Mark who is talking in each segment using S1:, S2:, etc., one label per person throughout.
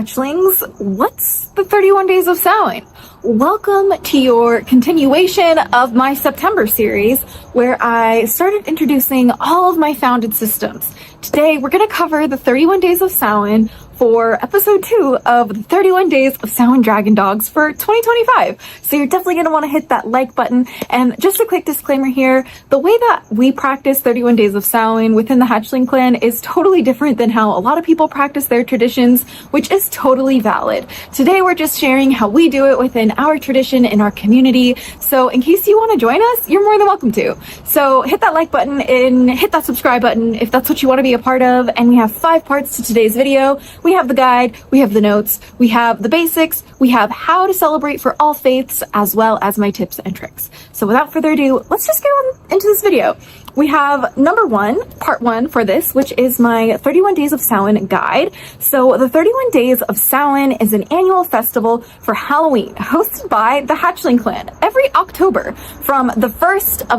S1: Hatchlings, what's the 31 Days of Samhain? Welcome to your continuation of my September series, where I started introducing all of my founded systems. Today, we're going to cover the 31 Days of Samhain for episode 2 of the 31 Days of Samhain Dragon Dogs for 2025. So you're definitely going to want to hit that like button. And just a quick disclaimer here, the way that we practice 31 Days of Samhain within the Hatchling Clan is totally different than how a lot of people practice their traditions, which is totally valid. Today, we're just sharing how we do it within our tradition in our community. So in case you want to join us, you're more than welcome to. So hit that like button and hit that subscribe button if that's what you want to be a part of. And we have 5 parts to today's video. We have the guide, we have the notes, we have the basics, we have how to celebrate for all faiths, as well as my tips and tricks. So without further ado, let's just get on into this video. We have number 1, part 1 for this, which is my 31 Days of Samhain guide. So the 31 Days of Samhain is an annual festival for Halloween hosted by the Hatchling Clan every October from the 1st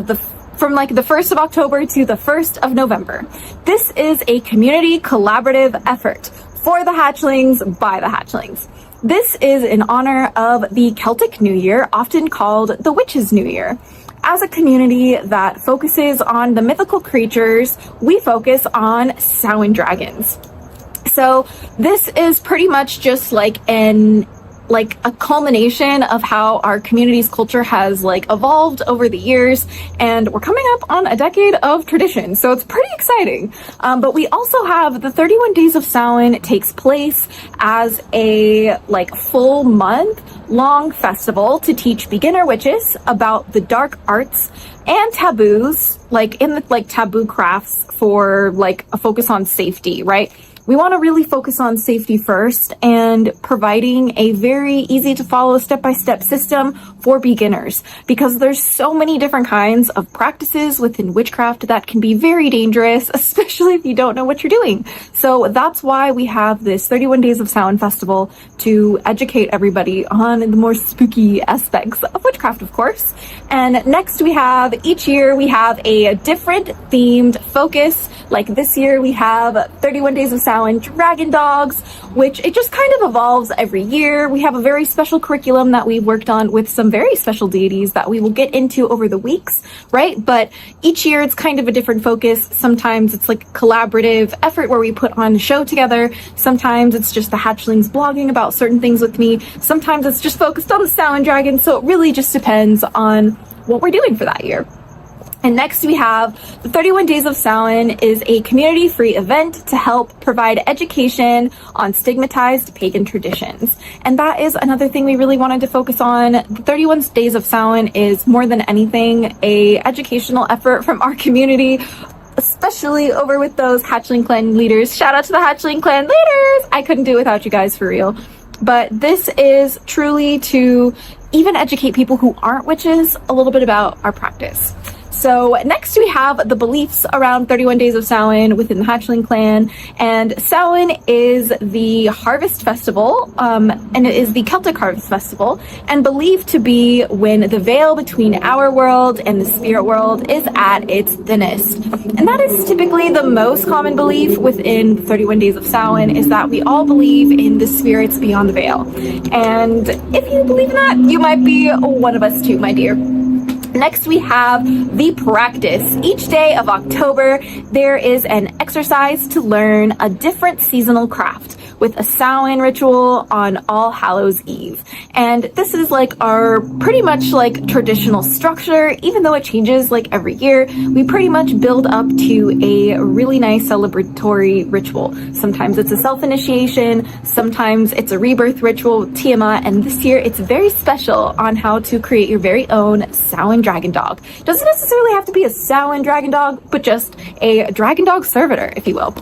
S1: of October to the 1st of November. This is a community collaborative effort for the Hatchlings by the Hatchlings. This is in honor of the Celtic New Year, often called the Witches' New Year. As a community that focuses on the mythical creatures, we focus on Samhain dragons. So this is pretty much just like a culmination of how our community's culture has evolved over the years, and we're coming up on a decade of tradition, so it's pretty exciting. But we also have the 31 Days of Samhain takes place as a full month long festival to teach beginner witches about the dark arts and taboos, taboo crafts for a focus on safety, right? We want to really focus on safety first and providing a very easy to follow step-by-step system for beginners, because there's so many different kinds of practices within witchcraft that can be very dangerous, especially if you don't know what you're doing. So that's why we have this 31 Days of Samhain festival, to educate everybody on the more spooky aspects of witchcraft, of course. And next each year we have a different themed focus. Like this year we have 31 Days of Samhain Dragon Dogs, which it just kind of evolves every year. We have a very special curriculum that we've worked on with some very special deities that we will get into over the weeks, right? But each year it's kind of a different focus. Sometimes it's a collaborative effort where we put on a show together. Sometimes it's just the Hatchlings blogging about certain things with me. Sometimes it's just focused on the Samhain Dragon. So it really just depends on what we're doing for that year. And next we have the 31 Days of Samhain is a community-free event to help provide education on stigmatized pagan traditions. And that is another thing we really wanted to focus on. The 31 Days of Samhain is more than anything a educational effort from our community, especially over with those Hatchling Clan leaders. Shout out to the Hatchling Clan leaders! I couldn't do it without you guys, for real. But this is truly to even educate people who aren't witches a little bit about our practice. So next we have the beliefs around 31 Days of Samhain within the Hatchling Clan. And Samhain is the harvest festival, and it is the Celtic harvest festival, and believed to be when the veil between our world and the spirit world is at its thinnest. And that is typically the most common belief within 31 Days of Samhain, is that we all believe in the spirits beyond the veil. And if you believe in that, you might be one of us too, my dear. Next, we have the practice. Each day of October, there is an exercise to learn a different seasonal craft with a Samhain ritual on All Hallows Eve. And this is our pretty much traditional structure. Even though it changes every year, we pretty much build up to a really nice celebratory ritual. Sometimes it's a self-initiation, sometimes it's a rebirth ritual, Tiamat, and this year it's very special on how to create your very own Samhain dragon dog. Doesn't necessarily have to be a Samhain dragon dog, but just a dragon dog servitor, if you will.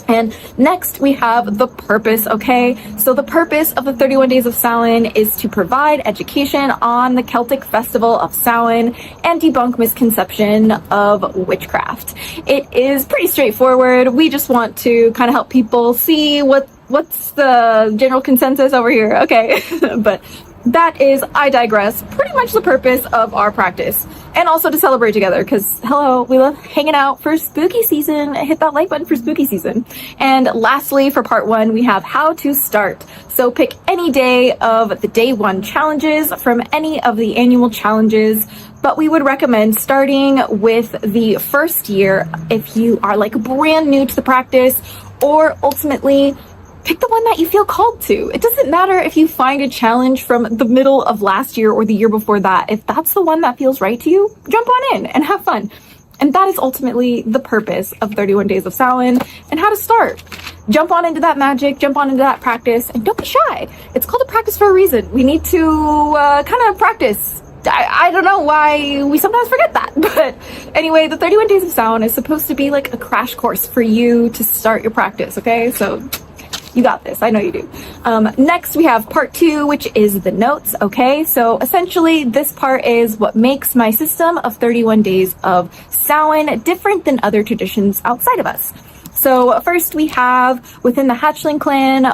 S1: And next we have the purpose, okay? So the purpose of the 31 Days of Samhain is to provide education on the Celtic festival of Samhain and debunk misconception of witchcraft. It is pretty straightforward. We just want to kind of help people see what's the general consensus over here, okay? But that is, I digress, pretty much the purpose of our practice. And also to celebrate together, because hello, we love hanging out for spooky season. Hit that like button for spooky season. And lastly, for part 1, we have how to start. So pick any day of the day 1 challenges from any of the annual challenges, but we would recommend starting with the first year if you are like brand new to the practice, or ultimately pick the one that you feel called to. It doesn't matter if you find a challenge from the middle of last year or the year before that. If that's the one that feels right to you, jump on in and have fun. And that is ultimately the purpose of 31 Days of Samhain and how to start. Jump on into that magic, jump on into that practice, and don't be shy. It's called a practice for a reason. We need to kind of practice. I don't know why we sometimes forget that, but anyway, the 31 Days of Samhain is supposed to be like a crash course for you to start your practice, okay? So you got this. I know you do. Next, we have part 2, which is the notes. Okay, so essentially this part is what makes my system of 31 Days of Samhain different than other traditions outside of us. So first we have within the Hatchling Clan,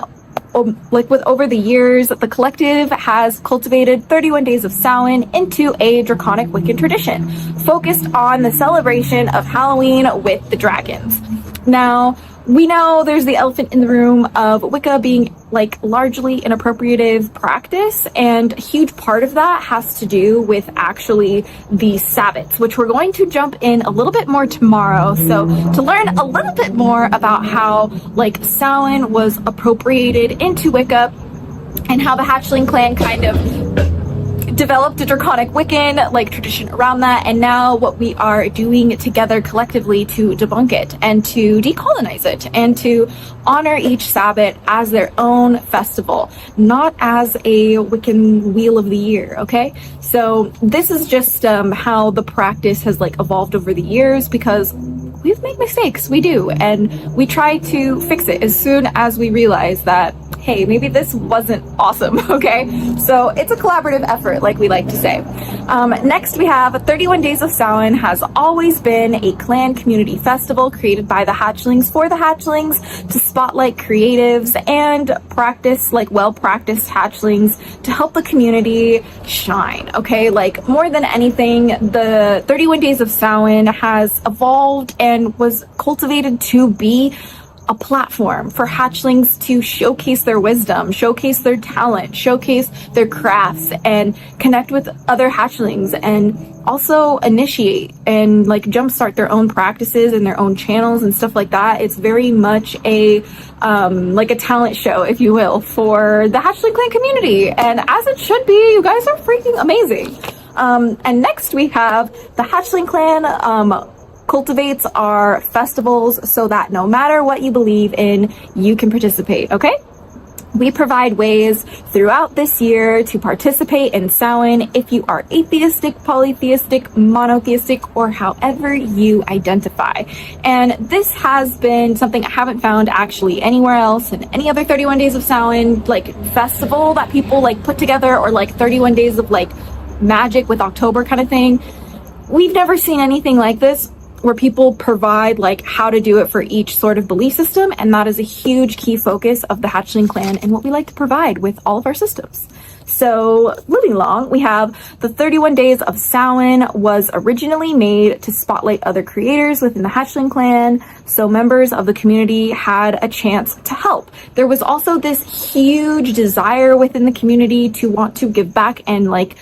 S1: like with over the years, the collective has cultivated 31 Days of Samhain into a Draconic Wiccan tradition, focused on the celebration of Halloween with the dragons. Now, we know there's the elephant in the room of Wicca being like largely an appropriative practice, and a huge part of that has to do with actually the Sabbats, which we're going to jump in a little bit more tomorrow. So to learn a little bit more about how like Samhain was appropriated into Wicca and how the Hatchling Clan kind of developed a Draconic Wiccan like tradition around that, and now what we are doing together collectively to debunk it and to decolonize it and to honor each Sabbat as their own festival, not as a Wiccan Wheel of the Year, okay? So this is just how the practice has like evolved over the years, because we've made mistakes, we do, and we try to fix it as soon as we realize that, hey, maybe this wasn't awesome, okay? So it's a collaborative effort, like we like to say. Next, we have 31 Days of Samhain has always been a clan community festival created by the Hatchlings for the Hatchlings to spotlight creatives and practice, like well-practiced Hatchlings to help the community shine, okay? Like more than anything, the 31 Days of Samhain has evolved and was cultivated to be a platform for Hatchlings to showcase their wisdom, showcase their talent, showcase their crafts, and connect with other Hatchlings, and also initiate and like jumpstart their own practices and their own channels and stuff like that. It's very much a like a talent show, if you will, for the Hatchling Clan community, and as it should be. You guys are freaking amazing. And next we have the Hatchling Clan cultivates our festivals so that no matter what you believe in, you can participate, okay? We provide ways throughout this year to participate in Samhain if you are atheistic, polytheistic, monotheistic, or however you identify. And this has been something I haven't found actually anywhere else in any other 31 Days of Samhain like festival that people like put together, or like 31 days of like magic with October kind of thing. We've never seen anything like this, where people provide like how to do it for each sort of belief system, and that is a huge key focus of the Hatchling Clan and what we like to provide with all of our systems. So moving along, we have the 31 Days of Samhain was originally made to spotlight other creators within the Hatchling Clan, so members of the community had a chance to help. There was also this huge desire within the community to want to give back and like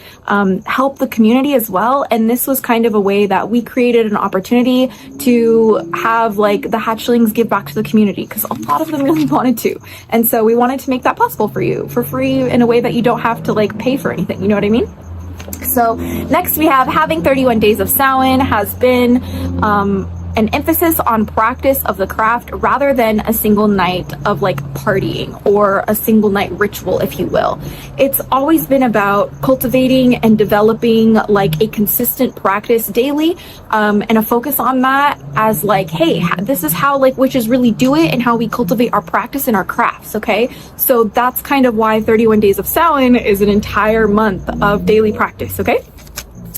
S1: help the community as well, and this was kind of a way that we created an opportunity to have like the Hatchlings give back to the community, because a lot of them really wanted to, and so we wanted to make that possible for you for free in a way that you don't have to like pay for anything, you know what I mean? So next we have having 31 Days of Samhain has been an emphasis on practice of the craft rather than a single night of like partying or a single night ritual, if you will. It's always been about cultivating and developing like a consistent practice daily, and a focus on that as like, hey, this is how like witches really do it and how we cultivate our practice and our crafts, okay? So that's kind of why 31 Days of Samhain is an entire month of daily practice, okay?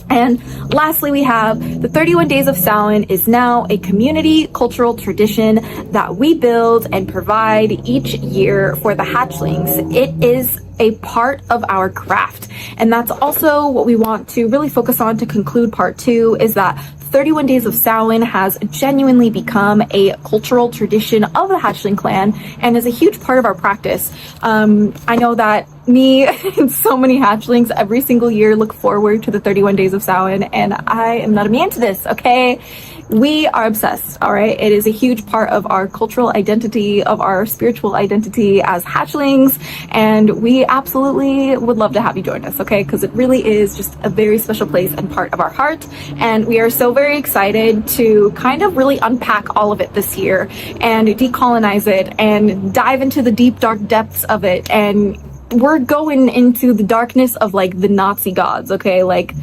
S1: And lastly, we have the 31 Days of Samhain is now a community cultural tradition that we build and provide each year for the Hatchlings. It is a part of our craft. And that's also what we want to really focus on to conclude part 2, is that 31 Days of Samhain has genuinely become a cultural tradition of the Hatchling Clan and is a huge part of our practice. I know that me and so many hatchlings every single year look forward to the 31 Days of Samhain, and I am not immune to this, okay? We are obsessed, all right? It is a huge part of our cultural identity, of our spiritual identity as hatchlings, and we absolutely would love to have you join us, okay? Because it really is just a very special place and part of our heart, and we are so very excited to kind of really unpack all of it this year and decolonize it and dive into the deep, dark depths of it. And we're going into the darkness of like the Nazi gods, okay? Like,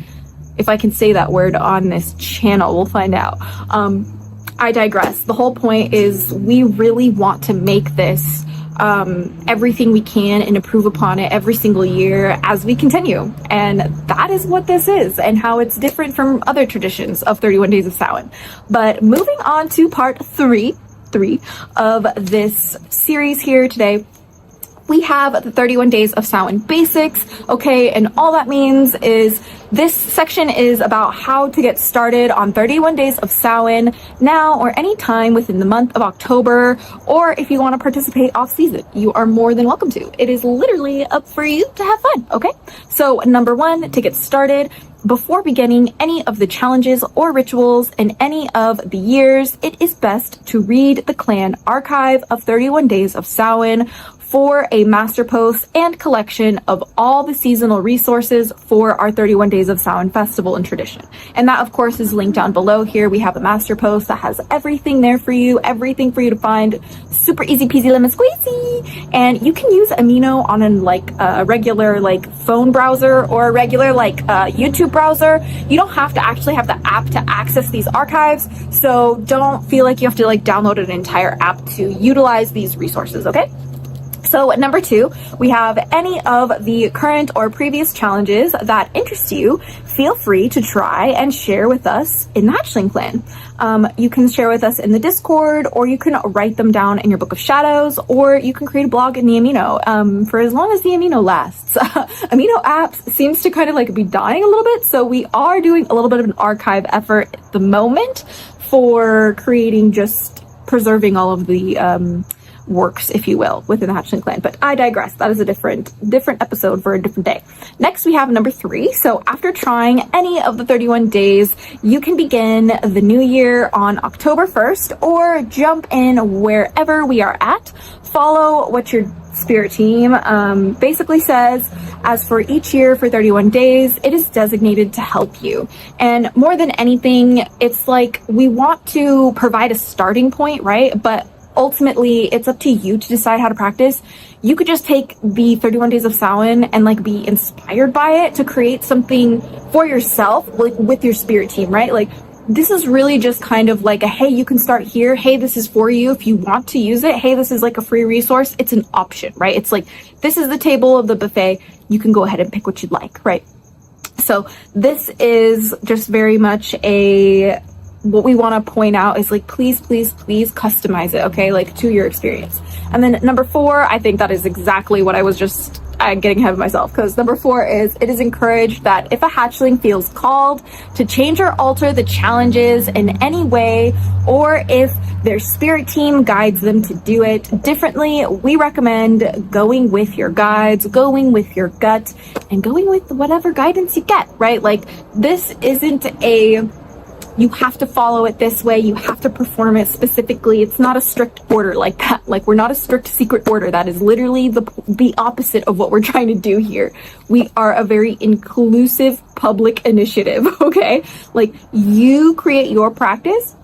S1: if I can say that word on this channel, we'll find out. I digress. The whole point is we really want to make this everything we can and improve upon it every single year as we continue. And that is what this is and how it's different from other traditions of 31 Days of Samhain. But moving on to part three of this series here today, we have the 31 Days of Samhain basics, okay? And all that means is this section is about how to get started on 31 Days of Samhain now or any time within the month of October, or if you want to participate off season, you are more than welcome to. It is literally up for you to have fun, okay? So number 1, to get started, before beginning any of the challenges or rituals in any of the years, it is best to read the clan archive of 31 Days of Samhain for a master post and collection of all the seasonal resources for our 31 Days of Samhain festival and tradition. And that, of course, is linked down below here. We have a master post that has everything there for you, everything for you to find, super easy peasy lemon squeezy. And you can use Amino on a regular phone browser or a regular YouTube browser. You don't have to actually have the app to access these archives, so don't feel like you have to download an entire app to utilize these resources, okay? So number 2, we have any of the current or previous challenges that interest you. Feel free to try and share with us in the Hatchling Clan. You can share with us in the Discord, or you can write them down in your Book of Shadows, or you can create a blog in the Amino for as long as the Amino lasts. Amino apps seems to kind of be dying a little bit, so we are doing a little bit of an archive effort at the moment for preserving all of the works, if you will, within the Hatchling Clan. But I digress. That is a different episode for a different day. Next, we have number 3. So after trying any of the 31 days, you can begin the new year on October 1st, or jump in wherever we are at. Follow what your spirit team basically says. As for each year for 31 days, it is designated to help you. And more than anything, it's we want to provide a starting point, right? But ultimately, it's up to you to decide how to practice. You could just take the 31 Days of Samhain and be inspired by it to create something for yourself, with your spirit team, right? This is really just kind of a, hey, you can start here. Hey, this is for you if you want to use it. Hey, this is a free resource. It's an option, right? It's this is the table of the buffet. You can go ahead and pick what you'd like, right? So this is just very much what we want to point out is please customize it, okay, to your experience. And then number 4, I think that is exactly what I was just getting ahead of myself, because number 4 is, it is encouraged that if a hatchling feels called to change or alter the challenges in any way, or if their spirit team guides them to do it differently, we recommend going with your guides, going with your gut, and going with whatever guidance you get, right? This isn't you have to follow it this way, you have to perform it specifically. It's not a strict order like that. We're not a strict secret order. That is literally the opposite of what we're trying to do here. We are a very inclusive public initiative, okay? You create your practice,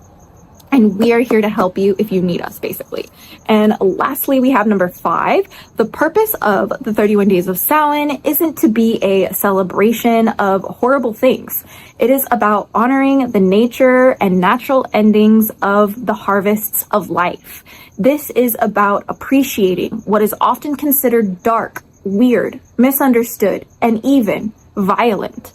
S1: and we are here to help you if you need us, basically. And lastly, we have number 5. The purpose of the 31 Days of Samhain isn't to be a celebration of horrible things. It is about honoring the nature and natural endings of the harvests of life. This is about appreciating what is often considered dark, weird, misunderstood, and even violent.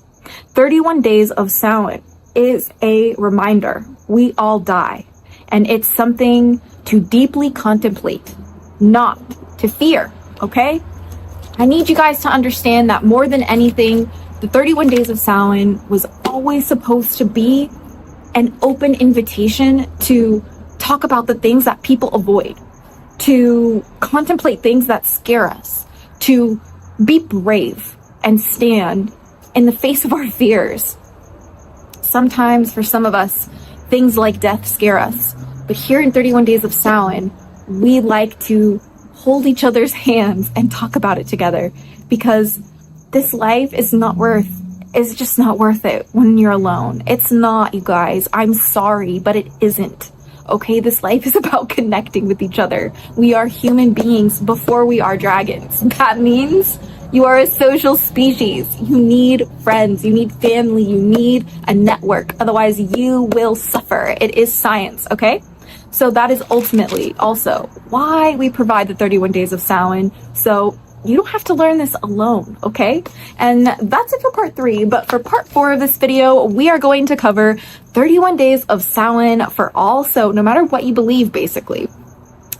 S1: 31 Days of Samhain is a reminder we all die, and it's something to deeply contemplate, not to fear, okay? I need you guys to understand that more than anything, the 31 Days of Samhain was always supposed to be an open invitation to talk about the things that people avoid, to contemplate things that scare us, to be brave and stand in the face of our fears. Sometimes for some of us, things like death scare us. But here in 31 Days of Samhain, we like to hold each other's hands and talk about it together, because this life is just not worth it when you're alone. It's not, you guys. I'm sorry, but it isn't. Okay, this life is about connecting with each other. We are human beings before we are dragons. That means you are a social species. You need friends, you need family, you need a network. Otherwise, you will suffer. It is science, okay? So that is ultimately also why we provide the 31 Days of Samhain. So you don't have to learn this alone, okay? And that's it for part 3, but for part 4 of this video, we are going to cover 31 Days of Samhain for all, so no matter what you believe, basically.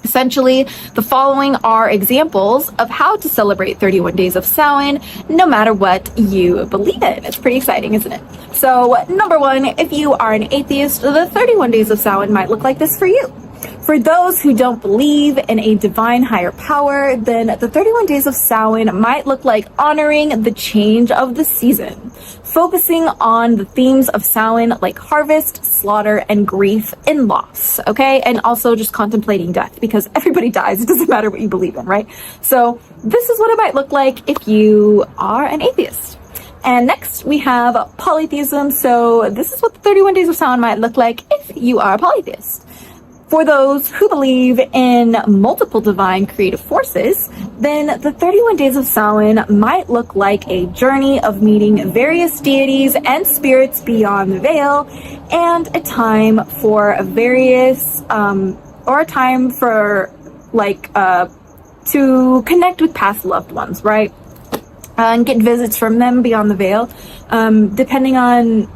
S1: Essentially, the following are examples of how to celebrate 31 Days of Samhain, no matter what you believe in. It's pretty exciting, isn't it? So, number 1, if you are an atheist, the 31 Days of Samhain might look like this for you. For those who don't believe in a divine higher power, then the 31 Days of Samhain might look like honoring the change of the season, focusing on the themes of Samhain like harvest, slaughter, and grief and loss, okay? And also just contemplating death, because everybody dies. It doesn't matter what you believe in, right? So this is what it might look like if you are an atheist. And next we have polytheism. So this is what the 31 Days of Samhain might look like if you are a polytheist. For those who believe in multiple divine creative forces, then the 31 Days of Samhain might look like a journey of meeting various deities and spirits beyond the veil, and a time for or a time for to connect with past loved ones, right? And get visits from them beyond the veil, depending on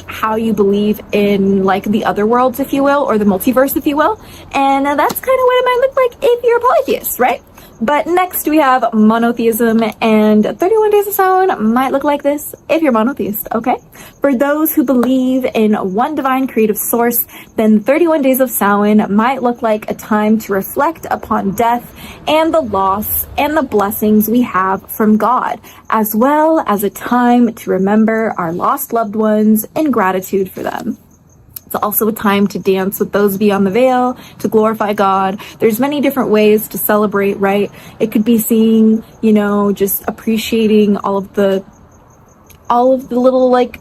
S1: how you believe in the other worlds, if you will, or the multiverse, if you will. And that's kind of what it might look like if you're a polytheist, right? But next we have monotheism, and 31 Days of Samhain might look like this if you're monotheist, okay? For those who believe in one divine creative source, then 31 Days of Samhain might look like a time to reflect upon death and the loss and the blessings we have from God, as well as a time to remember our lost loved ones in gratitude for them. It's also a time to dance with those beyond the veil, to glorify God. There's many different ways to celebrate, right? It could be seeing, just appreciating all of the little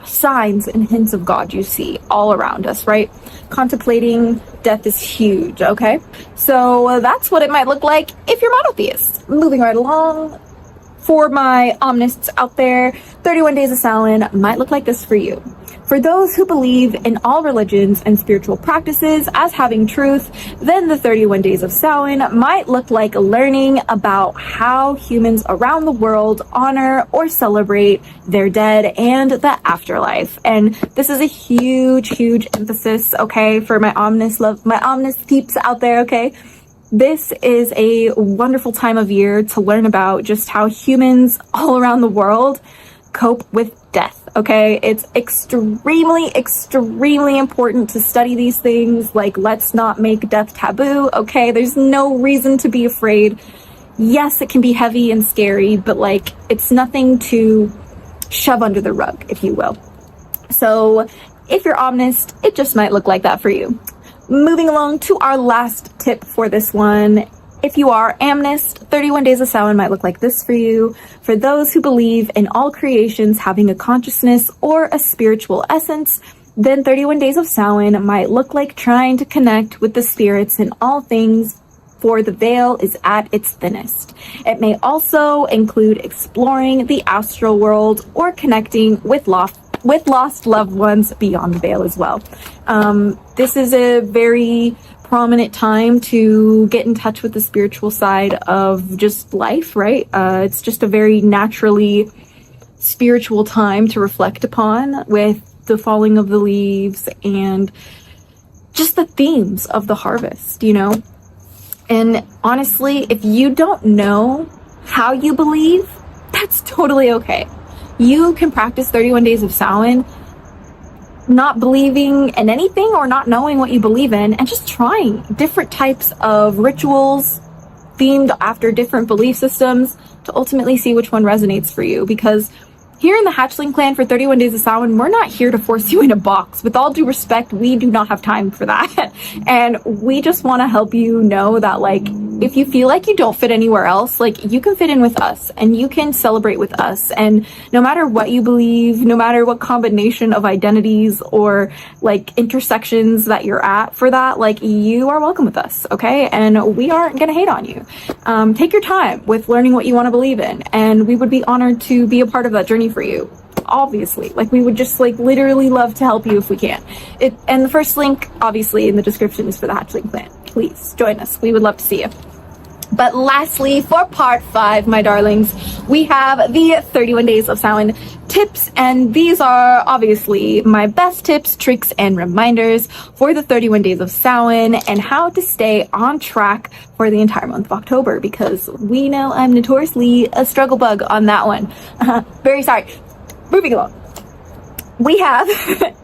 S1: signs and hints of God you see all around us, right? Contemplating death is huge, okay? So that's what it might look like if you're monotheist. Moving right along, for my omnists out there, 31 Days of Samhain might look like this for you. For those who believe in all religions and spiritual practices as having truth, then the 31 Days of Samhain might look like learning about how humans around the world honor or celebrate their dead and the afterlife. And this is a huge, huge emphasis, okay, for my omnist peeps out there, okay? This is a wonderful time of year to learn about just how humans all around the world cope with death, okay? It's extremely, extremely important to study these things. Let's not make death taboo, okay? There's no reason to be afraid. Yes, it can be heavy and scary, but it's nothing to shove under the rug, if you will. So if you're omnist, it just might look like that for you. Moving along to our last tip for this one. If you are amnist, 31 Days of Samhain might look like this for you. For those who believe in all creations having a consciousness or a spiritual essence, then 31 Days of Samhain might look like trying to connect with the spirits in all things, for the veil is at its thinnest. It may also include exploring the astral world or connecting with lost loved ones beyond the veil as well. This is a very prominent time to get in touch with the spiritual side of just life, right? It's just a very naturally spiritual time to reflect upon, with the falling of the leaves and just the themes of the harvest, And honestly, if you don't know how you believe, that's totally okay. You can practice 31 Days of Samhain not believing in anything or not knowing what you believe in, and just trying different types of rituals themed after different belief systems to ultimately see which one resonates for you. Because here in the Hatchling Clan for 31 Days of Samhain, we're not here to force you in a box. With all due respect, we do not have time for that. And we just want to help you know that, like, if you feel like you don't fit anywhere else, like, you can fit in with us and you can celebrate with us. And no matter what you believe, no matter what combination of identities or like intersections that you're at for that, like, you are welcome with us, okay? And we aren't gonna hate on you. Take your time with learning what you want to believe in, and we would be honored to be a part of that journey for you. Obviously, like, we would just like literally love to help you if we can. And the first link obviously in the description is for the Hatchling Clan. Please join us, we would love to see you. But lastly, for part 5, my darlings, we have the 31 Days of Samhain tips, and these are obviously my best tips, tricks, and reminders for the 31 Days of Samhain and how to stay on track for the entire month of October, because we know I'm notoriously a struggle bug on that one. Very sorry. Moving along. We have,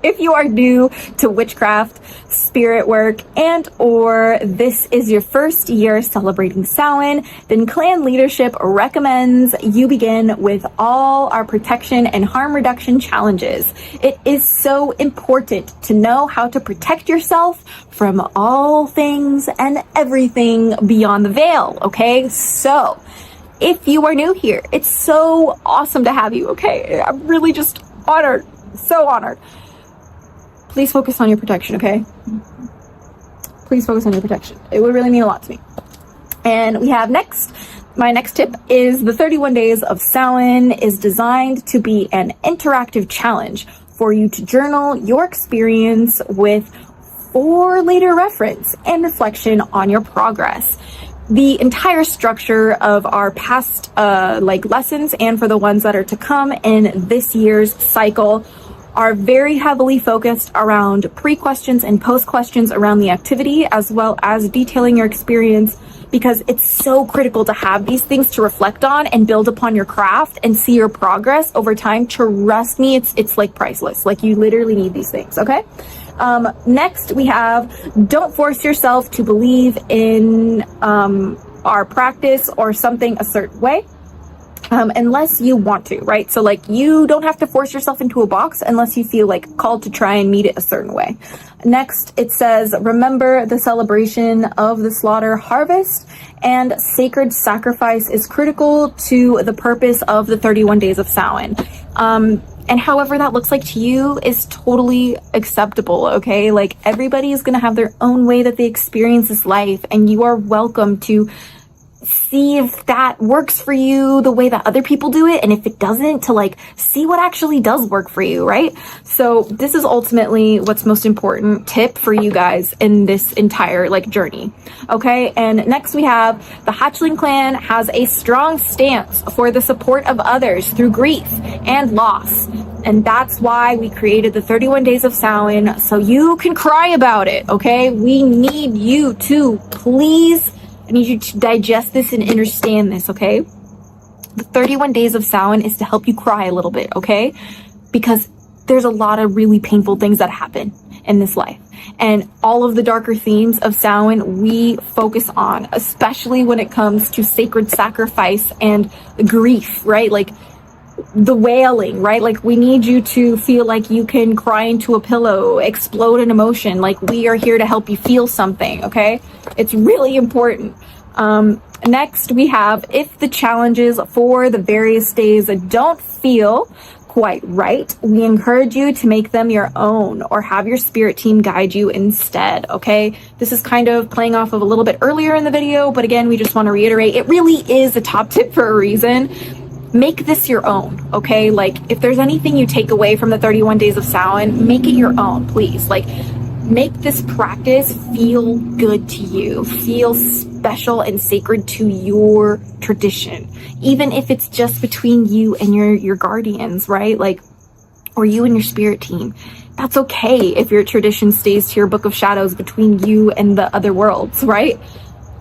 S1: if you are new to witchcraft, spirit work, and or this is your first year celebrating Samhain, then clan leadership recommends you begin with all our protection and harm reduction challenges. It is so important to know how to protect yourself from all things and everything beyond the veil, okay? So, if you are new here, it's so awesome to have you, okay? I'm really just honored. So honored. Please focus on your protection, okay? Please focus on your protection. It would really mean a lot to me. And we have next, my next tip is the 31 Days of Samhain is designed to be an interactive challenge for you to journal your experience with for later reference and reflection on your progress. The entire structure of our past lessons, and for the ones that are to come in this year's cycle, are very heavily focused around pre-questions and post-questions around the activity, as well as detailing your experience, because it's so critical to have these things to reflect on and build upon your craft and see your progress over time. Trust me, it's like priceless. Like, you literally need these things, okay? Next, we have don't force yourself to believe in our practice or something a certain way unless you want to, right? So, like, you don't have to force yourself into a box unless you feel like called to try and meet it a certain way. Next, it says, remember the celebration of the slaughter harvest and sacred sacrifice is critical to the purpose of the 31 Days of Samhain. And however that looks like to you is totally acceptable, okay? Like, everybody is gonna have their own way that they experience this life, and you are welcome to see if that works for you the way that other people do it, and if it doesn't, to like see what actually does work for you, right? So this is ultimately what's most important tip for you guys in this entire like journey, okay? And next we have the Hatchling Clan has a strong stance for the support of others through grief and loss, and that's why we created the 31 Days of Samhain, so you can cry about it, okay? We need you to please, I need you to digest this and understand this, okay? The 31 Days of Samhain is to help you cry a little bit, okay? Because there's a lot of really painful things that happen in this life. And all of the darker themes of Samhain we focus on, especially when it comes to sacred sacrifice and grief, right? Like, the wailing, right? Like, we need you to feel like you can cry into a pillow, explode in emotion. Like, we are here to help you feel something, okay? It's really important. Next, we have, if the challenges for the various days don't feel quite right, we encourage you to make them your own or have your spirit team guide you instead, okay? This is kind of playing off of a little bit earlier in the video, but again, we just want to reiterate, it really is a top tip for a reason. Make this your own, okay? Like, if there's anything you take away from the 31 Days of Samhain, make it your own, please. Like, make this practice feel good to you, feel special and sacred to your tradition, even if it's just between you and your guardians, right? Like, or you and your spirit team. That's okay if your tradition stays to your book of shadows between you and the other worlds, right?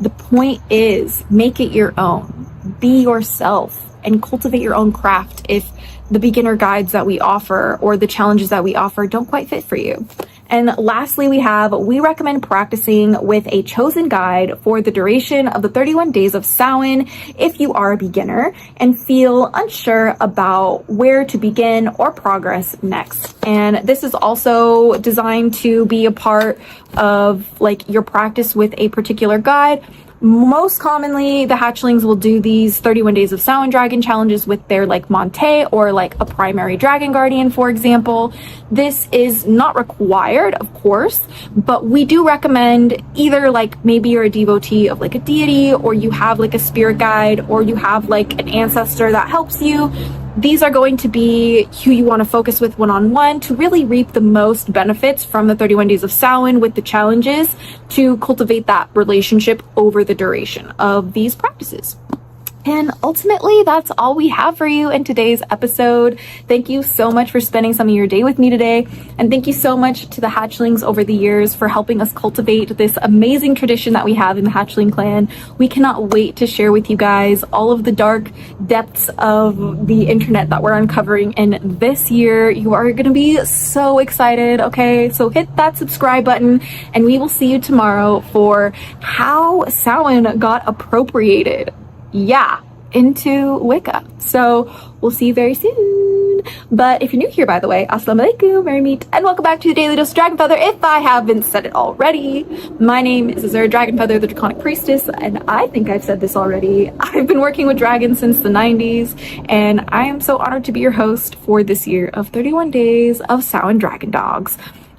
S1: The point is, make it your own. be yourself and cultivate your own craft if the beginner guides that we offer or the challenges that we offer don't quite fit for you. And lastly, we recommend practicing with a chosen guide for the duration of the 31 days of Samhain if you are a beginner and feel unsure about where to begin or progress next. And this is also designed to be a part of like your practice with a particular guide. Most commonly, the Hatchlings will do these 31 Days of Samhain Dragon challenges with their like Monte or like a primary Dragon Guardian, for example. This is not required, of course, but we do recommend either like maybe you're a devotee of like a deity, or you have like a spirit guide, or you have like an ancestor that helps you. These are going to be who you want to focus with one-on-one to really reap the most benefits from the 31 Days of Samhain with the challenges to cultivate that relationship over the duration of these practices. And ultimately, that's all we have for you in today's episode. Thank you so much for spending some of your day with me today. And thank you so much to the Hatchlings over the years for helping us cultivate this amazing tradition that we have in the Hatchling Clan. We cannot wait to share with you guys all of the dark depths of the internet that we're uncovering in this year. You are going to be so excited, okay? So hit that subscribe button, and we will see you tomorrow for how Samhain got appropriated. Yeah, into Wicca. So we'll see you very soon. But if you're new here, by the way, assalamu alaikum, merry meet, and welcome back to the Daily Dose of DragonFaether. If I haven't said it already, my name is Azura DragonFaether, the Draconic Priestess, and I think I've said this already. I've been working with dragons since the 90s, and I am so honored to be your host for this year of 31 Days of Samhain Dragon Dogs.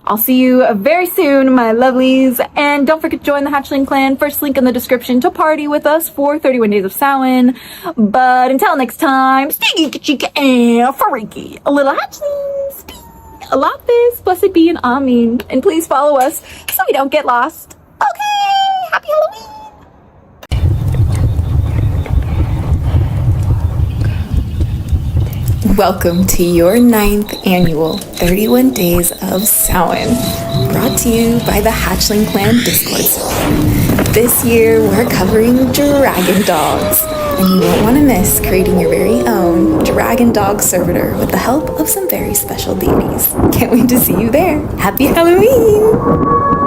S1: I'll see you very soon, my lovelies. And don't forget to join the Hatchling Clan. First link in the description to party with us for 31 Days of Samhain. But until next time, stay geeky and freaky. A little hatchlings. Allah Hafiz, blessed be and Amin. And please follow us so we don't get lost. Okay, happy Halloween.
S2: Welcome to your 9th annual 31 Days of Samhain, brought to you by the Hatchling Clan Discord server. This year we're covering dragon dogs, and you won't want to miss creating your very own dragon dog servitor with the help of some very special deities. Can't wait to see you there. Happy Halloween!